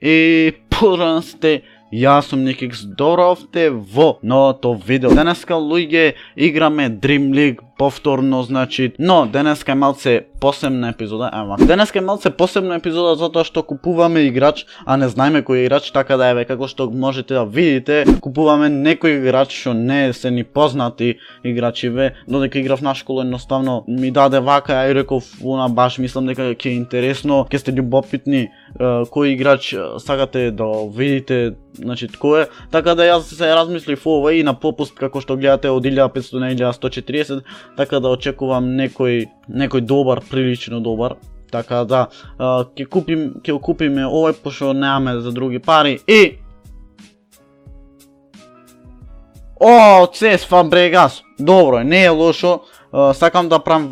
И поздравам сте, јас сум Никикс, доровте во новото видео. Денеска, луѓе, играме Dream League повторно, значи, но денеска е малце посебна епизода, денеска е малце посебна епизода затоа што купуваме играч, а не знаеме кој е играч, така да еве како што можете да видите, купуваме некој играч што не се ни познати играчиве, додека играв на школа едноставно ми даде вака и реков, баш мислам дека ќе е интересно, ќе сте љубопитни кој играч сакате да видите, значи кој е, така да јас се размислив ова и на попуст како што гледате од 1500 на 1140, така да очекувам некој добар, прилично добар. Така да ќе купиме овој пошто немаме за други пари и CES Fabregas. Добро е, не е лошо. Сакам да правам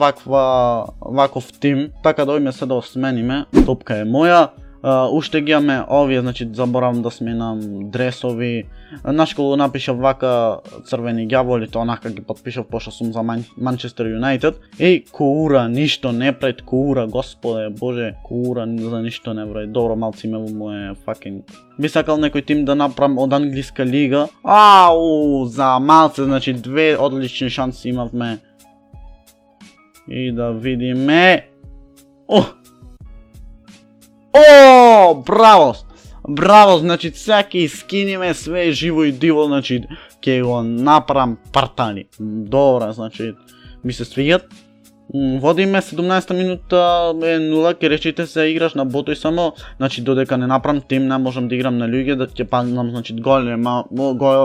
ваков тим, така да ојме се да смениме. Топка е моја. Уште ги имаме овие, значи заборавам да сменам дресови. На школа напишав вака црвени ѓаволи, тоа онака ги подпишав пошто сум за Манчестер Юнайтед. Еј, Коура, ништо не пред Коура, господе, боже, Коура за ништо не брај. Добро, малци ме моје факинг. Би сакал некој тим да направам од англиска лига. За малце, значи две одлични шанси имавме. И да видиме. Браво, значи сега ќе скиниме све живо и диво, значи ќе го направам партани. Добра, значи ми се свиѓат. Водиме 17 минута 0, ќе речите се играш на ботој само, значи додека не направам тим, не можам да играм на луѓе, да ќе паднам, значи голема,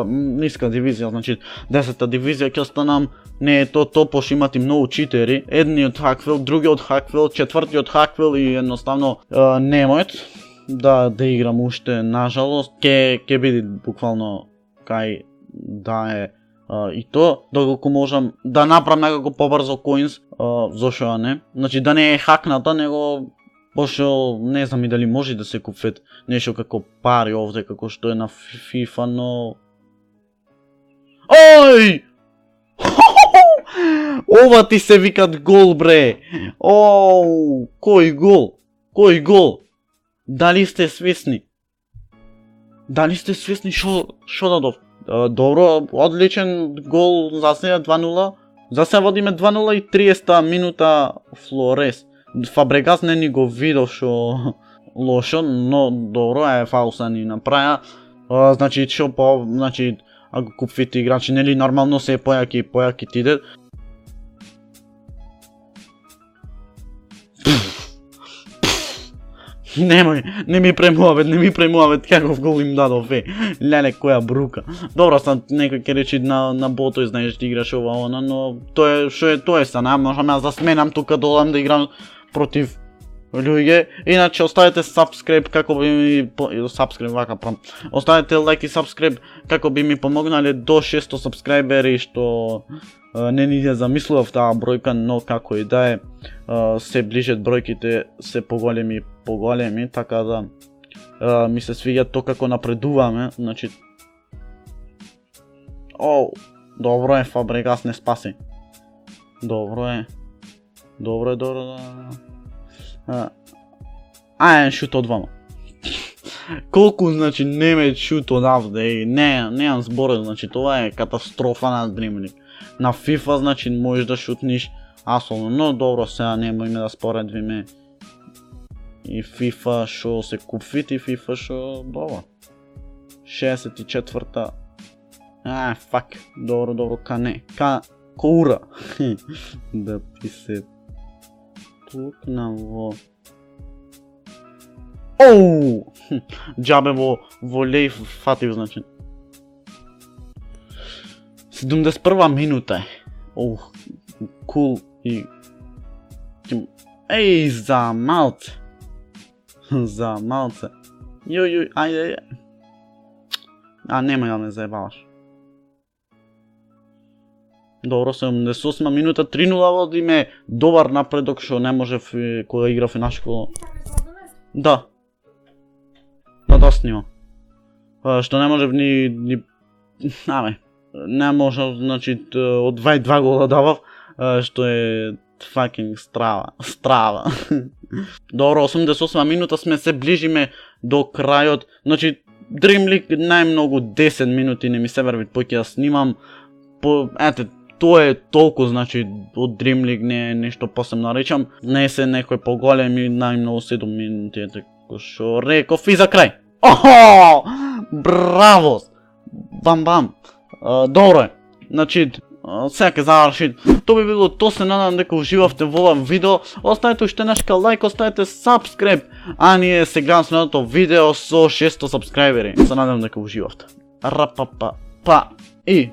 ниска дивизија, значи 10-та дивизија ќе останам. Не е то, пошто имат и многу читери. Едниот Хаквил, другиот Хаквил, четвртиот Хаквил и едноставно немојт да играм уште, нажалост. Ке биде буквално кај да е и то, доколку можам да направам некако побрзо коинс, зошто не. Значи да не е хакната, него пошто не знам и дали може да се купат нешто како пари овде, како што е на FIFA, но... Ој! Ова ти се викат гол, бре! Кој гол? Кој гол? Дали сте свесни? Дали сте свесни шо дадов? Добро, одличен гол за сега 2-0. За сега водиме 2-0 и 30-та минута Флорес. Фабрегас не ни го видов шо лошо, но добро е, фауса ни направи. Значи значи ако купите играчи, нели нормално се појаки тиде. Немој, не ми премуавет каков гол им дадов, леле која брука. Добро, сам некој ќе речи на ботој, знаеш да играш ова но тоа е што е тоа са, можам јас да сменам тука долам да играм против луѓе. Иначе оставете subscribe како би ми оставете лайк и subscribe како би ми помогнале до 600 subscriberi, што не ни ја замислував таа бројка, но како и да е, се ближат бројките, се поголеми, така да ми се свиѓа тоа како напредуваме, значи... Добро е, Фабрегас не спаси. Добро е. Шут од двама. Колку, значи, неме шут одавде, неам зборот, значи, тоа е катастрофа на Dream League. На FIFA, значи, можеш да шутниш асолно, но добро, сега немојме да споредвиме и FIFA шо се купвит и FIFA шо добро. 64-та. Фак, добро, Коура. Да писе тукна во... Джабе во леј фатив, значи. 71 минута е. Кул и... за малце. Јој, ајде. Немој да ме заебаваш. Добро, 78 минута, 3-0 водиме, добар напредок што не можев кога играв и на школа. Да, снимам. Што не можев ни... не можев, значи, од 22 гола давав, што е fucking страва. Добро, 88 минута сме, се ближиме до крајот. Значи, Dream League најмногу 10 минути не ми се врви поќе ја снимам. Тоа е толку, значи, од Dream League не е нешто посебно речам. Не се некој поголеми, најмногу 7 минути, како што реков и за крај. Охо! Браво! Бам. Добро е. Значи, сега ќе заврши. Тоа би било то, се надам дека уживавте во ова видео. Оставете уште нешка лайк, оставете subscribe, а ние се гледам следното видео со 600 сабскрајбери. Се надам дека уживавте. Рапапа, па и